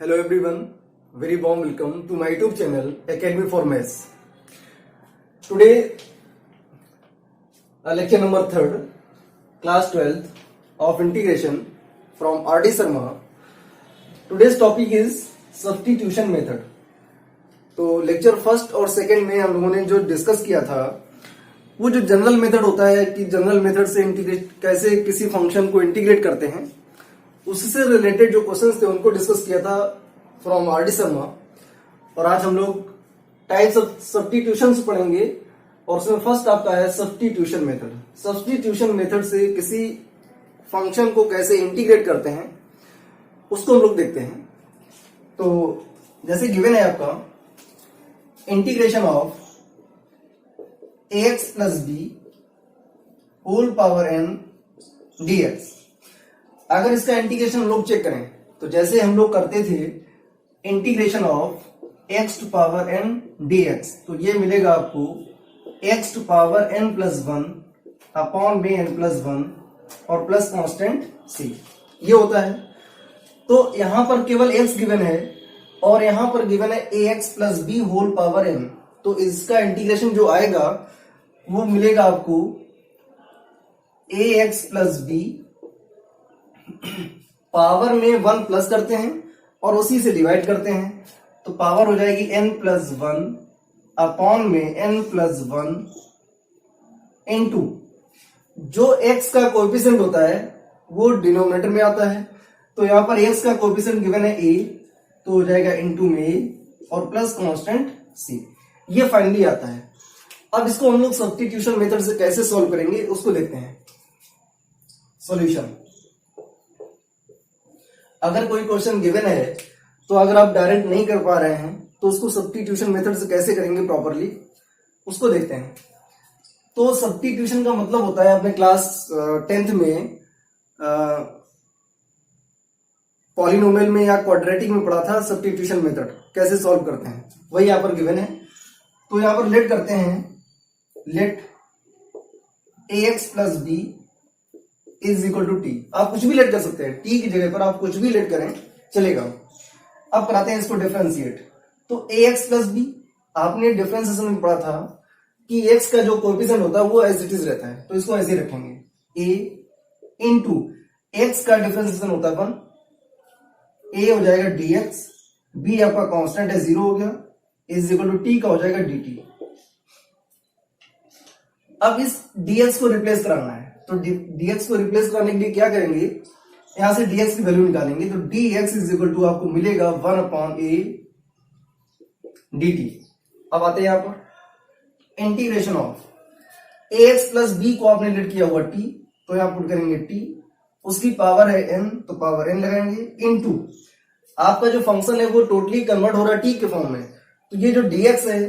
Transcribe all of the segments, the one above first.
Hello everyone, very warm welcome to my YouTube channel Academy for Maths. Today, lecture number 3rd, class 12th of integration from R.D. Sharma. Today's topic is substitution method. तो lecture first और second में हम लोगों ने जो discuss किया था वो जो जनरल मेथड होता है कि जनरल मेथड से इंटीग्रेट कैसे किसी फंक्शन को इंटीग्रेट करते हैं उससे रिलेटेड जो क्वेश्चंस थे उनको डिस्कस किया था फ्रॉम आर.डी. शर्मा। और आज हम लोग टाइप्स ऑफ सब्स्टिट्यूशंस पढ़ेंगे और उसमें फर्स्ट आपका है सब्स्टिट्यूशन मेथड। सब्स्टिट्यूशन मेथड से किसी फंक्शन को कैसे इंटीग्रेट करते हैं उसको हम लोग देखते हैं। तो जैसे गिवन है आपका integration of ax plus b whole power n dx। अगर इसका इंटीग्रेशन लोग चेक करें तो जैसे हम लोग करते थे integration of x to power n dx, तो ये मिलेगा आपको x to power n plus 1 upon में n प्लस 1 और प्लस कांस्टेंट c, ये होता है। तो यहां पर केवल x गिवन है और यहां पर गिवन है ax plus b whole power n, तो इसका इंटीग्रेशन जो आएगा वो मिलेगा आपको ax प्लस b पावर में 1 प्लस करते हैं और उसी से डिवाइड करते हैं, तो पावर हो जाएगी n प्लस 1 अपॉन में n प्लस 1 इनटू जो x का कोएफिशिएंट होता है वो डिनोमिनेटर में आता है। तो यहां पर x का कोएफिशिएंट गिवन है a, तो हो जाएगा इनटू में a और प्लस कांस्टेंट c, ये फाइनली आता है। अब इसको हम लोग सब्स्टिट्यूशन मेथड से कैसे सॉल्व करेंगे उसको देखते हैं। सॉल्यूशन, अगर कोई क्वेश्चन गिवन है तो अगर आप डायरेक्ट नहीं कर पा रहे हैं तो उसको सब्स्टिट्यूशन मेथड से कैसे करेंगे प्रॉपरली उसको देखते हैं। तो सब्स्टिट्यूशन का मतलब होता है, अपने क्लास 10th में पॉलिनोमियल में या क्वाड्रेटिक में पढ़ा था सब्स्टिट्यूशन मेथड कैसे सॉल्व करते हैं, वही यहां पर गिवन है। तो यहां पर लेट करते हैं, let ax plus b is equal to T. आप कुछ भी लेट कर सकते हैं, टी की जगह पर आप कुछ भी लेट करें चलेगा। अब कराते हैं इसको डिफरेंशिएट। तो ax प्लस b आपने डिफरेंशिएशन में पढ़ा था कि x का जो कोएफिशिएंट होता है वो एज इट इज रहता है, तो इसको ऐसे ही रखेंगे a इंटू x का डिफरेंशिएशन होता है 1, a हो जाएगा dx, b आपका कांस्टेंट है 0 हो गया, इज इक्वल टू टी का हो जाएगा dt। अब इस dx को रिप्लेस कराना है, तो dx को रिप्लेस कराने के लिए क्या करेंगे, यहां से dx की वैल्यू निकालेंगे। तो dx इज इक्वल टू आपको मिलेगा 1 अपॉन a dt। अब आते हैं यहां पर integration of ax plus b को आपने लेट किया हुआ t, तो यहां पुट करेंगे t, उसकी पावर है n तो पावर n लगाएंगे इनटू आपका जो फंक्शन है वो टोटली कन्वर्ट हो रहा है t के फॉर्म में, तो ये जो dx है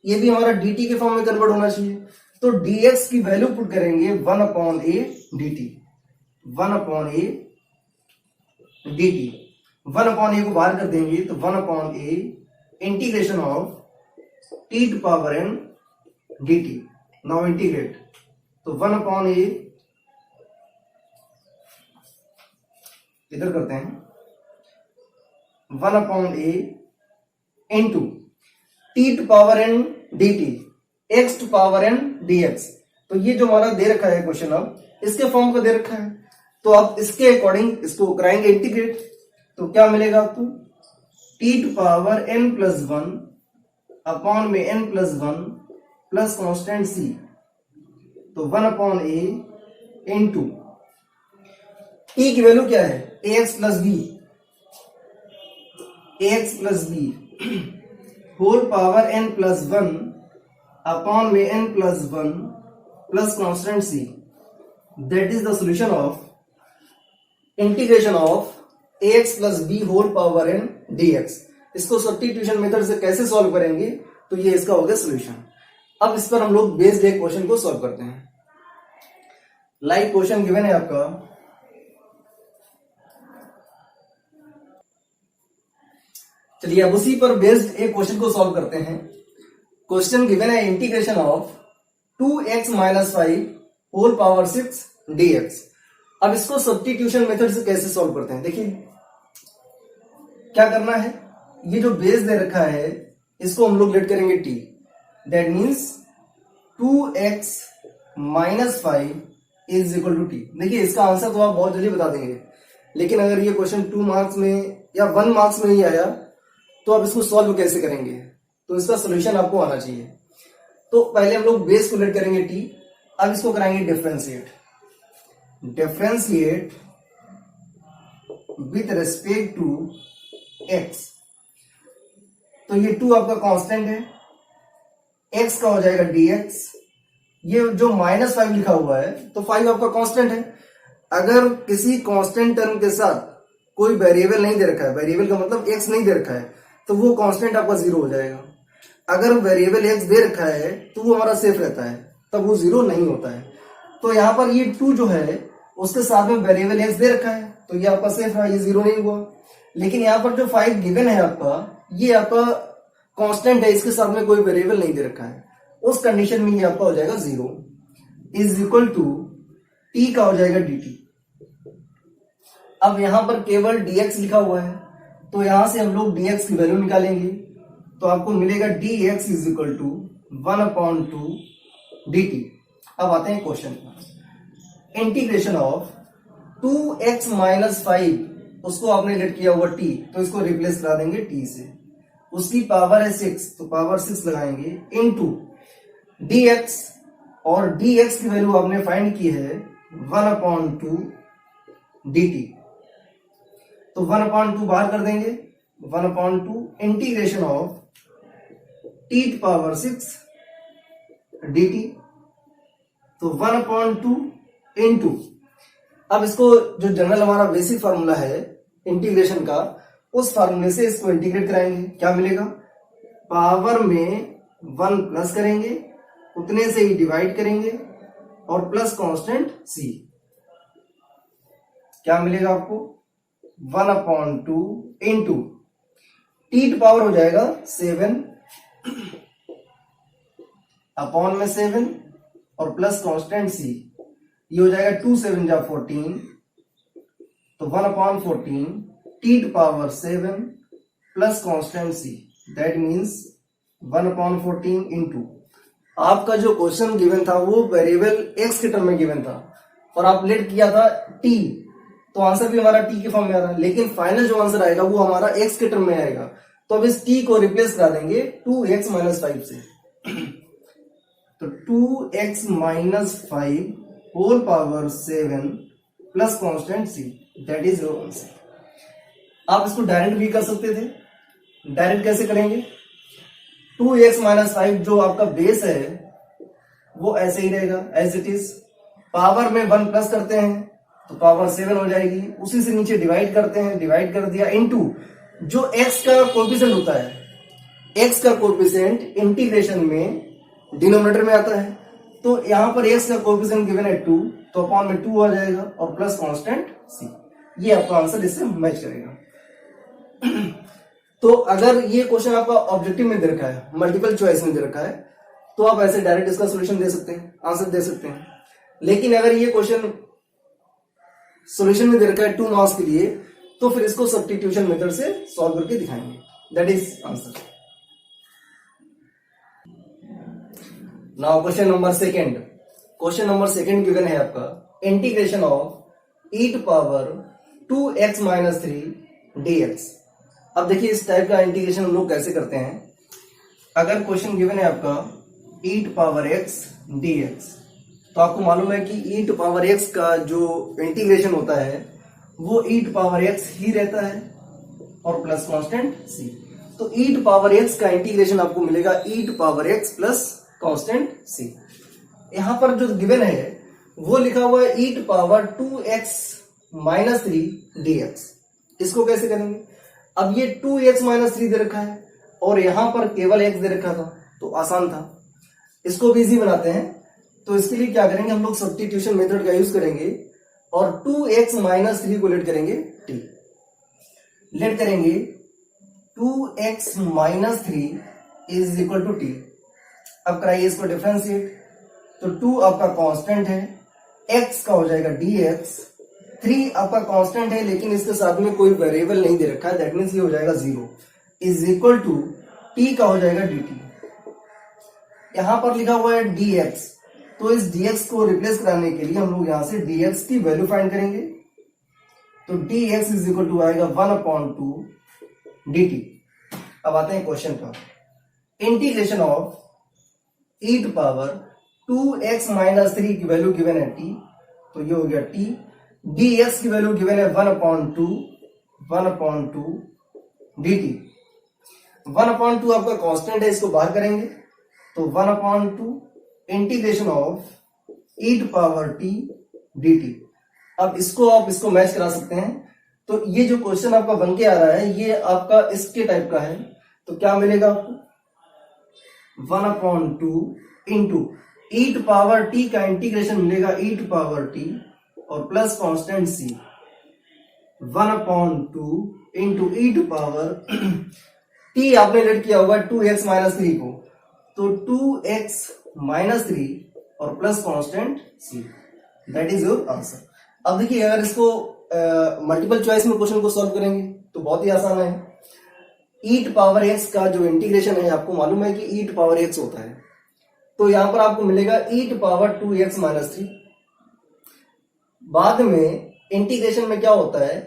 ये भी हमारा dt के फॉर्म में कन्वर्ट होना चाहिए। तो dx की वैल्यू पुट करेंगे 1 upon a dt, 1 upon a dt, 1 upon a को बाहर कर देंगे तो 1 upon a integration of t to power n dt। Now integrate, तो 1 अपॉन a इधर करते हैं 1 upon a into T to power n dt, x to power n dx। तो ये जो हमारा दे रखा है क्वेश्चन, अब इसके फॉर्म का दे रखा है, तो आप इसके अकॉर्डिंग इसको कराएंगे इंटीग्रेट। तो क्या मिलेगा आपको, t to power n plus 1 upon में n plus 1 plus constant c, तो 1 अपॉन a इंटू t की वैल्यू क्या है ax plus b, ax plus b whole power n plus 1 upon में n plus 1 plus constant c, that is the solution of integration of ax plus b whole power n dx। इसको substitution method से कैसे solve करेंगे, तो ये इसका हो गया सॉल्यूशन। अब इस पर हम लोग बेस्ड एक क्वेश्चन को सॉल्व करते हैं। लाइक क्वेश्चन गिवन है आपका, चलिए अब उसी पर बेस्ड एक क्वेश्चन को सॉल्व करते हैं। क्वेश्चन गिवन है integration of 2x minus 5 whole power 6 dx। अब इसको सब्स्टिट्यूशन मेथड से कैसे सॉल्व करते हैं, देखिए क्या करना है, ये जो बेस दे रखा है इसको हम लोग लेट करेंगे t, that means 2x minus 5 is equal to T. देखिए इसका आंसर तो आप बहुत जल्दी बता देंगे, लेकिन अगर ये क्वेश्चन 2 मार्क्स में या 1 मार्क्स में ही आया तो आप इसको सॉल्व कैसे करेंगे, तो इसका सोल्यूशन आपको आना चाहिए। तो पहले हम लोग बेस को लेट करेंगे t, अब इसको कराएंगे differentiate with respect to x। तो ये 2 आपका कांस्टेंट है, x का हो जाएगा dx, ये जो -5 लिखा हुआ है तो 5 आपका कांस्टेंट है। अगर किसी कांस्टेंट टर्म के साथ कोई वेरिएबल नहीं दे रखा है, वेरिएबल का मतलब x नहीं दे रखा है, तो वो कांस्टेंट आपका 0 हो जाएगा। अगर वेरिएबल x दे रखा है तो वो हमारा सेफ रहता है, तब वो 0 नहीं होता है। तो यहाँ पर ये 2 जो है उसके साथ में वेरिएबल x दे रखा है तो ये आपका सेफ है, ये 0 नहीं हुआ। लेकिन यहाँ पर जो 5 गिवन है आपका, ये आपका कांस्टेंट है, इसके साथ में कोई वेरिएबल नहीं दे रखा है, उस कंडीशन में ये आपका हो जाएगा 0 इज इक्वल टू t का हो जाएगा dt। अब यहां पर केवल dx लिखा हुआ है तो यहां से हम लोग dx की वैल्यू निकालेंगे, तो आपको मिलेगा dx is equal to 1/2 dt। अब आते हैं question, integration of 2x minus 5, उसको आपने लेट किया हुआ t, तो इसको रिप्लेस करा देंगे t से, उसकी पावर है 6 तो पावर 6 लगाएंगे इनटू dx, और dx की वैल्यू आपने फाइंड की है 1/2 dt। तो 1/2 बाहर कर देंगे, 1/2 integration of t to power 6 dt। तो 1/2 इंटू, अब इसको जो जनरल हमारा बेसिक फार्मूला है इंटीग्रेशन का, उस फार्मूले से इसको इंटीग्रेट कराएंगे, क्या मिलेगा, पावर में 1 प्लस करेंगे, उतने से ही डिवाइड करेंगे और प्लस कांस्टेंट c, क्या मिलेगा आपको 1/2 इंटू t टू पावर हो जाएगा 7 अपॉन में 7 और प्लस कांस्टेंट c, ये हो जाएगा 2 7 जा 14, तो 1/14 t to power 7 plus constant c, that means 1/14 into, आपका जो क्वेश्चन गिवन था वो वेरिएबल x के टर्म में गिवन था और आप लेट किया था t, तो आंसर भी हमारा t के फॉर्म में आ रहा है, लेकिन फाइनल जो आंसर आएगा वो हमारा x के टर्म में आएगा। तो अब इस t को रिप्लेस करा देंगे 2x माइनस 5 से, तो 2x minus 5 whole power 7 plus constant c, that is your answer. आप इसको डायरेक्ट भी कर सकते थे, डायरेक्ट कैसे करेंगे, 2x माइनस 5 जो आपका बेस है वो ऐसे ही रहेगा एज इट इज, पावर में 1 प्लस करते हैं तो पावर 7 हो जाएगी, उसी से नीचे डिवाइड करते हैं, डिवाइड कर दिया इनटू जो x का कोएफिशिएंट होता है, x का कोएफिशिएंट इंटीग्रेशन में डिनोमिनेटर में आता है, तो यहां पर x का कोएफिशिएंट गिवन है 2, तो अपॉन में 2 आ जाएगा और प्लस कांस्टेंट c, ये आपका आंसर इससे मैच करेगा। तो अगर ये क्वेश्चन आपका ऑब्जेक्टिव में दे रखा है, मल्टीपल चॉइस में दे रखा है, तो आप ऐसे डायरेक्ट इसका सॉल्यूशन दे सकते हैं, आंसर दे सकते हैं। लेकिन अगर ये क्वेश्चन सॉल्यूशन में दे रखा है 2 मार्क्स के लिए, तो फिर इसको सब्स्टिट्यूशन मेथड से सॉल्व करके दिखाएंगे, that is answer. Now question number second, question number second given है आपका integration of e to power 2x minus 3 dx। अब देखिए इस टाइप का इंटीग्रेशन हम लोग कैसे करते हैं। अगर क्वेश्चन गिवन है आपका e to power x dx, तो आपको मालूम है कि e टू पावर x का जो इंटीग्रेशन होता है वो e टू पावर x ही रहता है और प्लस कांस्टेंट c। तो e टू पावर x का इंटीग्रेशन आपको मिलेगा e to power x plus constant c। यहां पर जो गिवन है वो लिखा हुआ है e to power 2x minus 3 dx। इसको कैसे करेंगे, अब ये 2x माइनस 3 दे रखा है और यहां पर केवल x दे रखा था तो आसान था, इसको भी इजी बनाते हैं। तो इसके लिए क्या करेंगे, हम लोग सब्स्टिट्यूशन मेथड का यूज करेंगे और 2x माइनस 3 को लेट करेंगे t, लेट करेंगे 2x minus 3 is equal to t। अब कराइए इसको डिफरेंशिएट, तो 2 आपका कांस्टेंट है, x का हो जाएगा dx 3 आपका कांस्टेंट है लेकिन इसके साथ में कोई वेरिएबल नहीं दे रखा है, दैट मीन्स ये हो जाएगा 0 इज इक्वल टू टी का हो जाएगा dt। यहां पर लिखा हुआ है dx, तो इस dx को रिप्लेस कराने के लिए हम लोग यहां से dx की वैल्यू फाइंड करेंगे। तो dx इज इक्वल टू आएगा 1/2 dt। अब आते हैं क्वेश्चन पर, integration of e to power 2x minus 3 की वैल्यू गिवन है t, तो ये हो गया t। dx की वैल्यू गिवन है 1/2 dt। 1/2 आपका कांस्टेंट है, इसको बाहर करेंगे तो 1/2 integration of e to power t dt। अब इसको मैच करा सकते हैं, तो ये जो क्वेश्चन आपका बन के आ रहा है ये आपका इसके टाइप का है, तो क्या मिलेगा आपको 1/2 into e to power t का इंटीग्रेशन मिलेगा e टू पावर t और plus constant c 1/2 into e to power t आपने लेट किया होगा 2x माइनस 3 को, तो 2x माइनस 3 और plus constant c, that is your answer. अब देखिए अगर इसको मल्टीपल चॉइस में क्वेश्चन को सॉल्व करेंगे तो बहुत ही आसान है। e टू पावर x का जो इंटीग्रेशन है आपको मालूम है कि e टू पावर x होता है, तो यहां पर आपको मिलेगा e to power 2x minus 3। बाद में इंटीग्रेशन में क्या होता है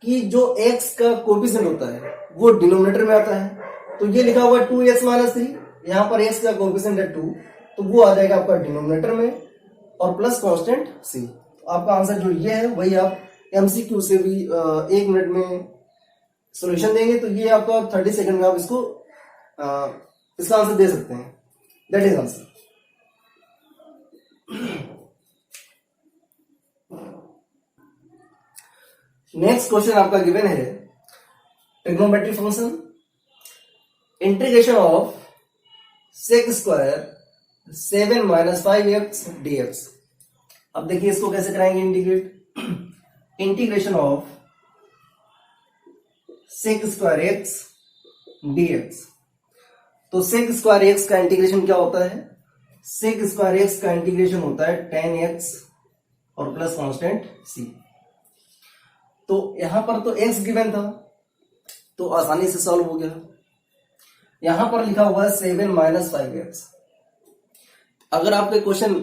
कि जो x का कोएफिशिएंट होता है वो डिनोमिनेटर में आता है, तो ये लिखा हुआ 2x माइनस 3, यहां पर x का कोएफिशिएंट है 2, तो वो आ जाएगा आपका डिनोमिनेटर में और प्लस कांस्टेंट c। आपका आंसर जो ये है वही आप एमसीक्यू से भी 1 मिनट में सॉल्यूशन देंगे, तो ये आपका 30 सेकंड में आप इसका आंसर दे सकते हैं, that is answer. Next question आपका गिवन है trigonometric function integration of sec square 7 minus 5x dx। अब देखिए इसको कैसे कराएंगे integrate, integration of sec square x dx। तो सेक स्क्वायर x का इंटीग्रेशन क्या होता है, सेक स्क्वायर x का इंटीग्रेशन होता है 10x और प्लस कांस्टेंट c। तो यहां पर तो x गिवन था तो आसानी से सॉल्व हो गया। यहां पर लिखा हुआ है 7 माइनस 5x। अगर आपके क्वेश्चन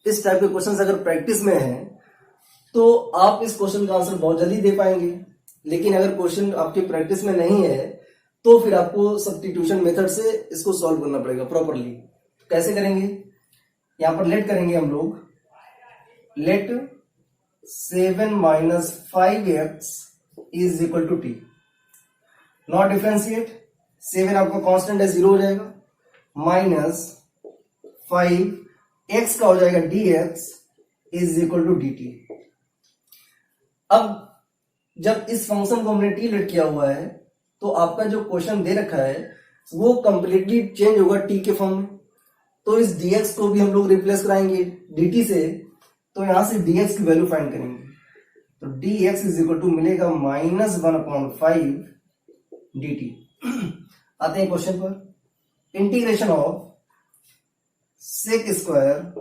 इस टाइप के क्वेश्चन अगर प्रैक्टिस में है तो आप इस क्वेश्चन का आंसर बहुत जल्दी दे पाएंगे, लेकिन अगर क्वेश्चन आपके प्रैक्टिस में नहीं है तो फिर आपको सब्स्टिट्यूशन मेथड से इसको सॉल्व करना पड़ेगा प्रॉपरली। कैसे करेंगे, यहां पर लेट करेंगे हम लोग, let 7 minus 5x is equal to t. Not differentiate, 7 आपका कांस्टेंट है 0 हो जाएगा, माइनस 5x का हो जाएगा dx is equal to dt। अब जब इस फंक्शन को हमने t लेट किया हुआ है तो आपका जो क्वेश्चन दे रखा है वो कंप्लीटली चेंज होगा t के फॉर्म में, तो इस dx को भी हम लोग रिप्लेस कराएंगे dt से, तो यहां से dx की वैल्यू फाइंड करेंगे, तो dx इज इक्वल टू मिलेगा माइनस 1/5 dt। आते हैं क्वेश्चन पर, integration of sec square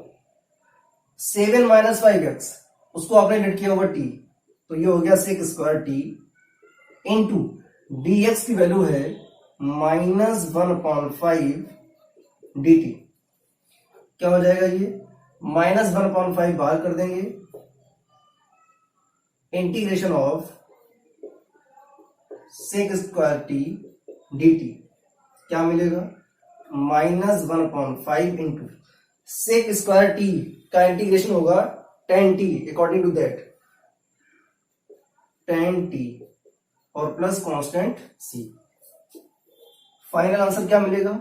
7 minus 5x, उसको आपने लेट किया होगा t, तो ये हो गया sec square t into dx की वैल्यू है माइनस 1/5 dt। क्या हो जाएगा, ये माइनस 1/5 बाहर कर देंगे, integration of sec square t dt क्या मिलेगा, minus 1/5 into sec square t का इंटीग्रेशन होगा tan t, according to that tan t और plus constant c। Final answer क्या मिलेगा,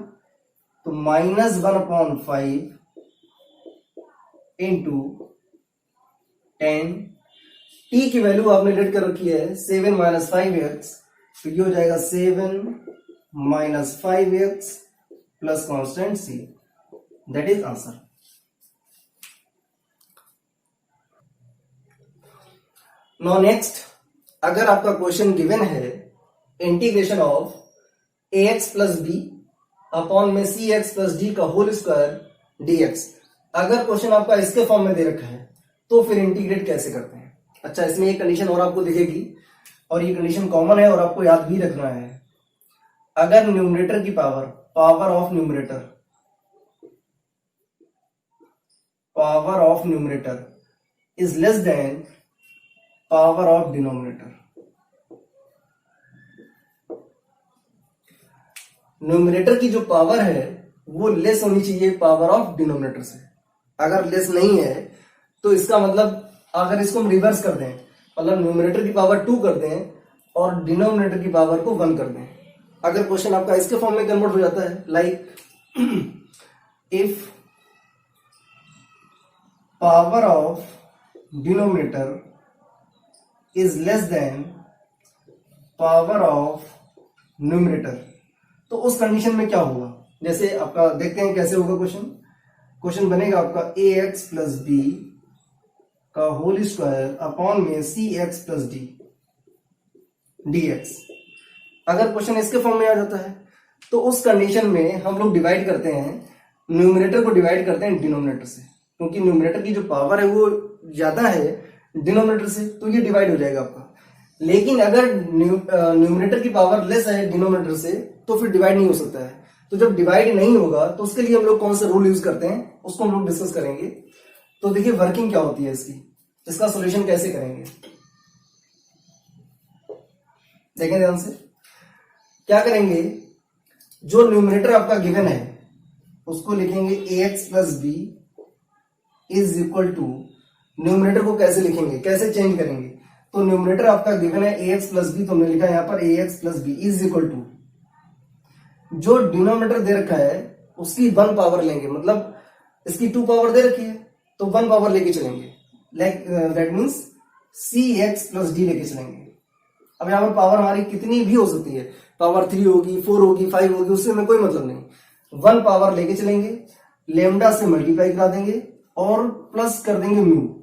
तो माइनस 1/5 इंटू tan t की वैल्यू आपने लेट कर रखी है 7 माइनस 5x, तो ये हो जाएगा 7 minus 5x plus constant c, that is answer. Now next, अगर आपका क्वेश्चन गिवन है integration of ax plus B upon में cx प्लस डी का होल स्क्वायर dx, अगर क्वेश्चन आपका इसके फॉर्म में दे रखा है तो फिर इंटीग्रेट कैसे करते हैं। अच्छा, इसमें एक कंडीशन और आपको दिखेगी और ये कंडीशन कॉमन है और आपको याद भी रखना है। अगर न्यूमरेटर की power of numerator is less than power of denominator, numerator की जो पावर है वो लेस होनी चाहिए पावर ऑफ डिनोमिनेटर से। अगर लेस नहीं है तो इसका मतलब, अगर इसको हम रिवर्स कर दें, मतलब न्यूमरेटर की पावर 2 कर दें और डिनोमिनेटर की पावर को 1 कर दें, अगर क्वेश्चन आपका इसके फॉर्म में कन्वर्ट हो जाता है, like if power of denominator is less than power of numerator, तो उस कंडीशन में क्या होगा। जैसे आपका देखते हैं कैसे होगा क्वेश्चन बनेगा आपका ax प्लस बी का होल स्क्वायर अपॉन में cx प्लस डी dx। अगर क्वेश्चन इसके फॉर्म में आ जाता है तो उस कंडीशन में हम लोग डिवाइड करते हैं, न्यूमरेटर को डिवाइड करते हैं डिनोमिनेटर से, क्योंकि न्यूमरेटर की जो पावर है वो ज्यादा है डिनोमिनेटर से, तो ये डिवाइड हो जाएगा आपका। लेकिन अगर न्यूमरेटर की पावर लेस है डिनोमिनेटर से तो फिर डिवाइड नहीं हो सकता है। तो जब डिवाइड नहीं होगा तो उसके लिए हम लोग कौन सा रूल यूज करते हैं उसको हम लोग डिस्कस करेंगे। तो देखिए वर्किंग क्या होती है इसका सॉल्यूशन कैसे करेंगे, देखें ध्यान से। क्या करेंगे, जो न्यूमरेटर आपका गिवन है उसको लिखेंगे ax plus B is equal to, numerator को कैसे लिखेंगे, कैसे चेंज करेंगे। तो न्यूमरेटर आपका गिवन है ax प्लस बी, तो हमने लिखा है यहां पर ax plus B is equal to, जो डिनोमिनेटर दे रखा है उसकी 1 पावर लेंगे, मतलब इसकी 2 पावर दे रखी है तो 1 पावर लेके चलेंगे, like that means cx plus D लेके चलेंगे। अब यहां पर पावर हमारी कितनी भी हो सकती है, पावर 3 होगी, 4 होगी, 5 होगी, उससे हमें कोई मतलब नहीं। 1 पावर लेके चलेंगे, लेमडा से मल्टीप्लाई करा देंगे और प्लस कर देंगे mu.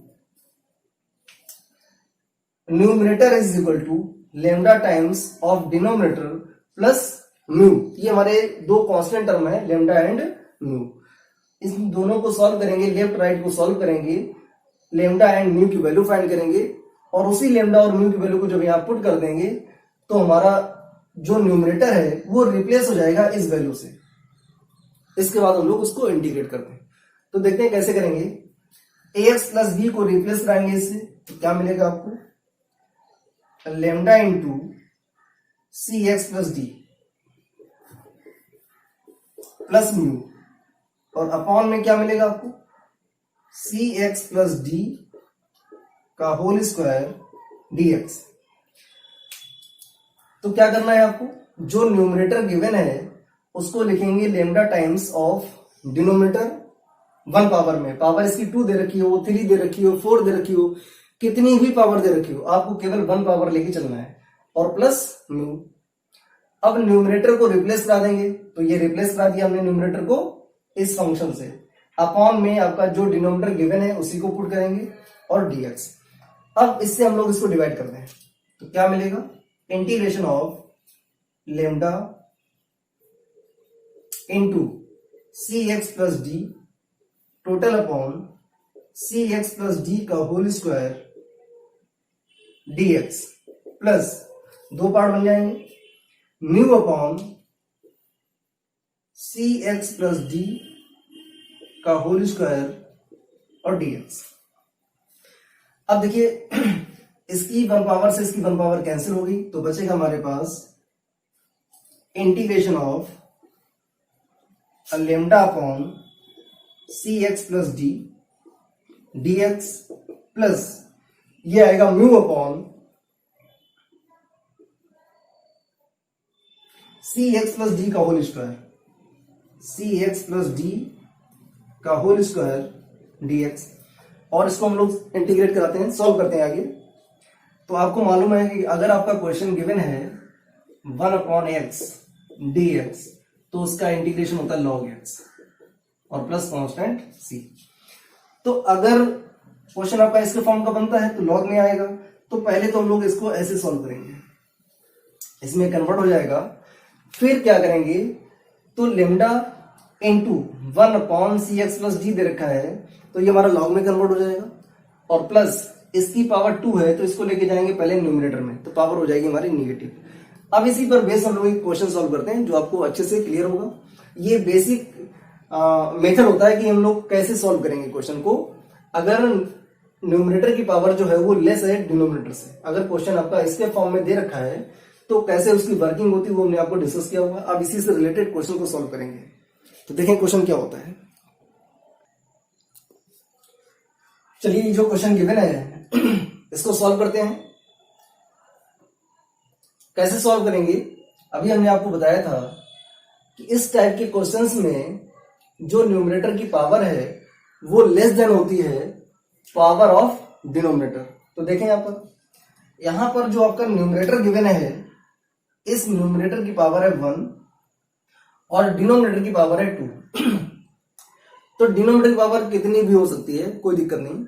Numerator is equal to lambda times of denominator plus mu. ये हमारे दो कांस्टेंट टर्म है, लेमडा एंड म्यू। इन दोनों को सॉल्व करेंगे, लेफ्ट राइट को सॉल्व करेंगे, लेमडा एंड म्यू की वैल्यू फाइंड करेंगे और उसी लेमडा और म्यू की वैल्यू को जब यहां पुट कर देंगे तो हमारा जो न्यूमरेटर है वो रिप्लेस हो जाएगा इस वैल्यू से। इसके बाद हम लोग उसको इंटीग्रेट करते हैं। तो देखते हैं कैसे करेंगे। ax प्लस बी को रिप्लेस कराएंगे इससे, तो क्या मिलेगा आपको, lambda into c x plus d plus mu, और अपॉन में क्या मिलेगा आपको, सी एक्स प्लस डी का होल स्क्वायर dx। तो क्या करना है आपको, जो न्यूमरेटर गिवन है उसको लिखेंगे lambda times of denominator 1 power में, पावर इसकी 2 दे रखी हो, 3 दे रखी हो, 4 दे रखी हो, कितनी भी पावर दे रखी हो, आपको केवल 1 पावर लेके चलना है और प्लस म्यू। अब न्यूमरेटर को रिप्लेस करा देंगे, तो ये रिप्लेस करा दिया हमने न्यूमरेटर को इस फंक्शन से, अपॉन में आपका जो डिनोमिनेटर गिवन है उसी को पुट करेंगे और dx। अब इससे हम लोग इसको डिवाइड करते हैं, तो क्या मिलेगा, integration of lambda into c x plus d total upon c x plus D का whole square dx plus 2 part बन जाएंगे, mu upon c x plus D का होल स्क्वायर और dx। अब देखिए इसकी 1 पावर से इसकी 1 पावर कैंसिल होगी, तो बचेगा हमारे पास integration of lambda upon c x plus d dx plus ये आएगा mu upon c x plus D का whole square, c x plus D का होल स्क्वायर dx। और इसको हम लोग इंटीग्रेट कराते हैं, सॉल्व करते हैं आगे। तो आपको मालूम है कि अगर आपका क्वेश्चन गिवन है 1 अपॉन एक्स dx, तो उसका इंटीग्रेशन होता है log x और प्लस कांस्टेंट c। तो अगर क्वेश्चन आपका इसके फॉर्म का बनता है तो log में आएगा, तो पहले तो हम लोग इसको ऐसे सॉल्व करेंगे, इसमें कन्वर्ट हो जाएगा। फिर क्या करेंगे, तो lambda into 1 upon c x plus D दे रखा है, तो ये हमारा log में कन्वर्ट हो जाएगा और प्लस इसकी पावर 2 है तो इसको लेके जाएंगे पहले न्यूमरेटर में, तो पावर हो जाएगी हमारी नेगेटिव। अब इसी पर बेस हम लोग एक क्वेश्चन सॉल्व करते हैं जो आपको अच्छे से क्लियर होगा। ये बेसिक मेथड होता है कि हम लोग कैसे सॉल्व करेंगे क्वेश्चन को अगर न्यूमरेटर की पावर जो है वो लेस है डिनोमिनेटर से। अगर क्वेश्चन आपका इसके फॉर्म में दे रखा है तो कैसे उसकी वर्किंग होती है वो हमने आपको डिस्कस किया होगा। अब इसी से रिलेटेड क्वेश्चन को सॉल्व करेंगे। तो देखें क्वेश्चन क्या होता है। चलिए जो क्वेश्चन गिवन है इसको सॉल्व करते हैं। कैसे सॉल्व करेंगे, अभी हमने आपको बताया था कि इस टाइप के क्वेश्चंस में जो न्यूमरेटर की पावर है वो लेस देन होती है पावर ऑफ डिनोमिनेटर। तो देखें यहां पर जो आपका न्यूमरेटर गिवन है, इस न्यूमरेटर की पावर है 1 और डिनोमिनेटर की पावर है 2। तो डिनोमिनेटर की पावर कितनी भी हो सकती है, कोई दिक्कत नहीं।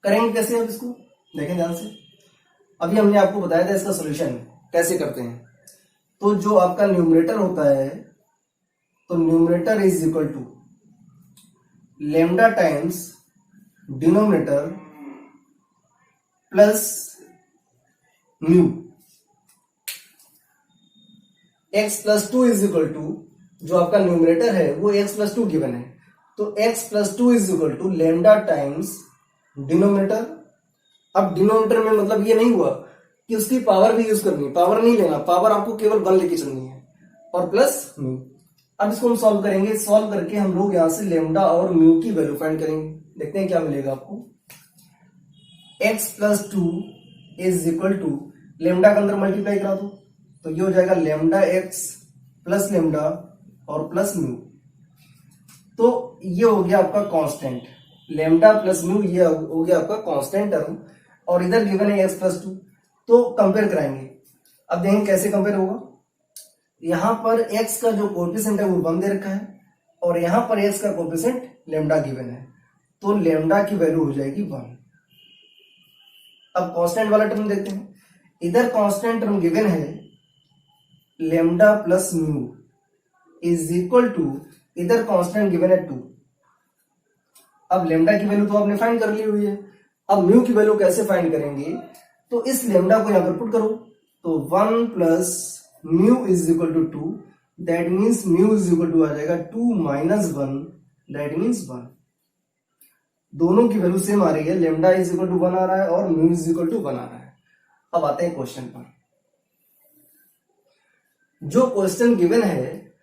करेंगे कैसे अब इसको, देखें ध्यान से। अभी हमने आपको बताया था इसका सॉल्यूशन कैसे करते हैं। तो जो आपका न्यूमरेटर होता है, तो numerator is equal to lambda times denominator plus mu. x plus 2 is equal to, जो आपका न्यूमरेटर है वो x प्लस 2 गिवन है, तो x plus 2 is equal to lambda times denominator. अब डिनोमिनेटर में मतलब ये नहीं हुआ कि उसकी पावर भी यूज करनी है, पावर नहीं लेना, पावर आपको केवल 1 लेके चलनी है और प्लस म्यू। अब इसको हम सॉल्व करेंगे। सॉल्व करके हम लोग यहां से लेमडा और म्यू की वैल्यू फाइंड करेंगे। देखते हैं क्या मिलेगा आपको। x plus 2 is equal to, lambda के अंदर मल्टीप्लाई करा दो तो ये हो जाएगा लेमडा x प्लस लेमडा और प्लस म्यू। तो ये हो गया आपका कांस्टेंट, लेमडा प्लस म्यू ये हो गया आपका कांस्टेंट टर्म, और इधर गिवन है x प्लस 2। तो कंपेयर कराएंगे। अब देखेंगे कैसे कंपेयर होगा। यहां पर x का जो कोएफिशिएंट है वो 1 दे रखा है और यहां पर x का कोएफिशिएंट लेमडा गिवन है, तो लेमडा की वैल्यू हो जाएगी 1। अब कांस्टेंट वाला टर्म देखते हैं। इधर कांस्टेंट टर्म गिवन है lambda plus mu is equal to, इधर कांस्टेंट गिवन है 2। अब लेमडा की वैल्यू तो आपने फाइंड कर ली हुई है। अब म्यू की वैल्यू कैसे फाइंड करेंगे, तो इस लेमडा को यहां पर पुट करो, तो 1 plus mu is equal to 2, that means mu is equal to आ जाएगा 2 माइनस 1, दैट मीन्स 1। दोनों की वैल्यू सेम आ रही है, लेमडा इज इक्वल टू 1 आ रहा है और म्यू इज इक्वल टू 1 आ रहा है। अब आते हैं क्वेश्चन पर। जो क्वेश्चन गिवन है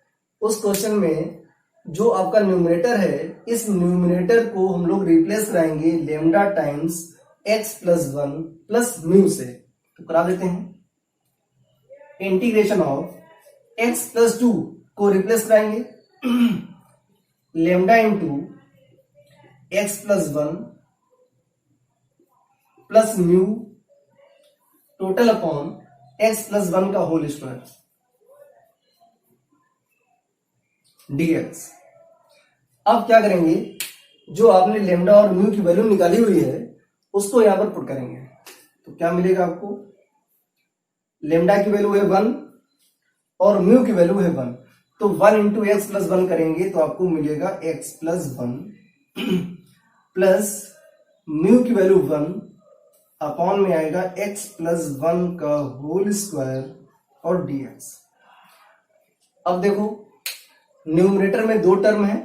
उस क्वेश्चन में जो आपका न्यूमरेटर है, इस न्यूमरेटर को हम लोग रिप्लेस कराएंगे lambda times x plus 1 plus mu से। तो करा देते हैं। इंटीग्रेशन ऑफ x प्लस 2 को रिप्लेस कराएंगे lambda into x plus 1 plus mu total upon x plus 1 का होल स्क्वायर dx। अब क्या करेंगे, जो आपने लेमडा और म्यू की वैल्यू निकाली हुई है उसको यहां पर पुट करेंगे। तो क्या मिलेगा आपको, लेमडा की वैल्यू है 1 और म्यू की वैल्यू है 1, तो 1 इंटू एक्स प्लस 1 करेंगे तो आपको मिलेगा x प्लस 1 प्लस म्यू की वैल्यू 1 अपॉन में आएगा x प्लस 1 का होल स्क्वायर और dx। अब देखो न्यूमरेटर में 2 टर्म है,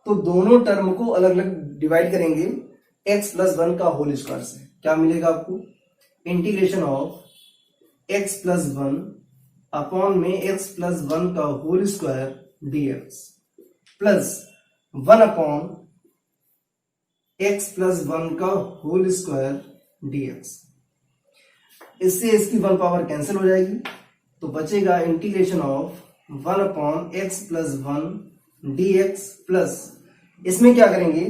तो दोनों टर्म को अलग अलग डिवाइड करेंगे x प्लस 1 का होल स्क्वायर से। क्या मिलेगा आपको, integration of x plus 1 upon में x प्लस 1 का whole square dx plus 1 upon x plus 1 का होल स्क्वायर dx। इससे इसकी 1 पावर कैंसिल हो जाएगी, तो बचेगा integration of 1 upon x plus 1 dx plus, इसमें क्या करेंगे,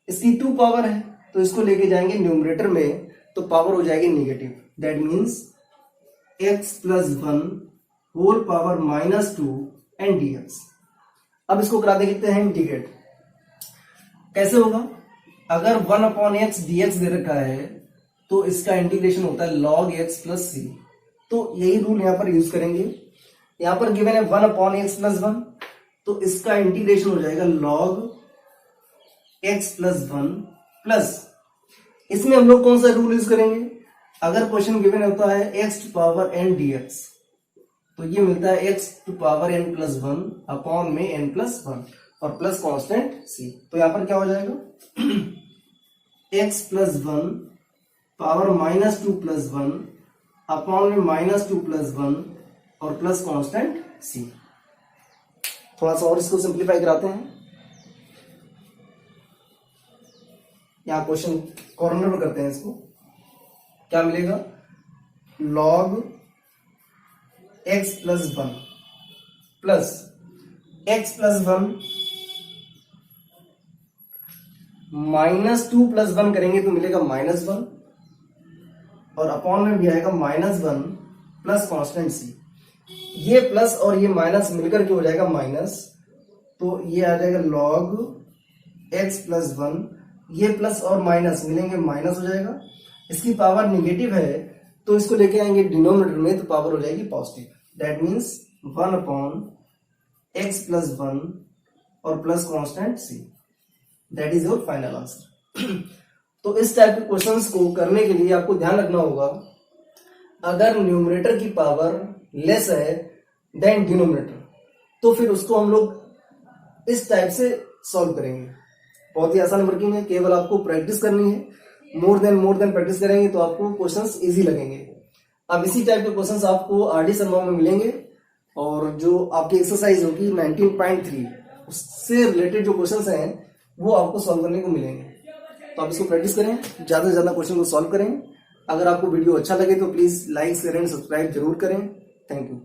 इसकी 2 पावर है तो इसको लेके जाएंगे न्यूमरेटर में, तो पावर हो जाएगी negative, that means x plus 1 whole power minus 2 and dx। अब इसको करा देखते हैं इंटीग्रेट कैसे होगा। अगर 1 अपॉन एक्स dx दे रखा है तो इसका इंटीग्रेशन होता है log x प्लस c, तो यही रूल यहां पर यूज करेंगे। यहां पर गिवन है 1 अपॉन एक्स प्लस 1, तो इसका इंटीग्रेशन हो जाएगा log x प्लस 1 प्लस इसमें हम लोग कौन सा रूल यूज करेंगे? अगर क्वेश्चन गिवन होता है x to power n dx, तो ये मिलता है x to power n plus 1 upon में n प्लस 1 और प्लस कांस्टेंट c। तो यहां पर क्या हो जाएगा? x plus 1 power minus 2 plus 1 upon में माइनस 2 प्लस 1 और प्लस कांस्टेंट c। थोड़ा सा और इसको सिंप्लीफाई कराते हैं। यहां क्वेश्चन कॉर्नर पर करते हैं इसको। क्या मिलेगा? log x plus 1 plus x plus 1 minus 2 plus 1 करेंगे तो मिलेगा माइनस 1 और अपॉन में भी आएगा माइनस 1 प्लस कांस्टेंट c। ये प्लस और ये माइनस मिलकर के हो जाएगा माइनस, तो ये आ जाएगा log x प्लस 1, ये प्लस और माइनस मिलेंगे माइनस हो जाएगा। इसकी पावर निगेटिव है तो इसको लेके आएंगे डिनोमिनेटर में, तो पावर हो जाएगी positive. That means 1 upon x plus 1 और plus constant c। That is your final answer. तो इस टाइप के क्वेश्चंस को करने के लिए आपको ध्यान रखना होगा, अगर न्यूमरेटर की पावर लेस है देन डिनोमिनेटर, तो फिर उसको हम लोग इस टाइप से सॉल्व करेंगे। बहुत ही आसान वर्किंग है, केवल आपको प्रैक्टिस करनी है। मोर देन प्रैक्टिस करेंगे तो आपको क्वेश्चंस इजी लगेंगे। अब इसी टाइप के क्वेश्चंस आपको आरडी शर्मा में मिलेंगे, और जो आपकी एक्सरसाइज होगी 19.3 उससे रिलेटेड जो क्वेश्चंस हैं वो आपको सॉल्व करने को मिलेंगे। तो आप इसको प्रैक्टिस करें, ज्यादा से ज्यादा क्वेश्चन को सॉल्व करें। अगर आपको वीडियो अच्छा लगे तो please like share and subscribe जरूर करें। Thank you.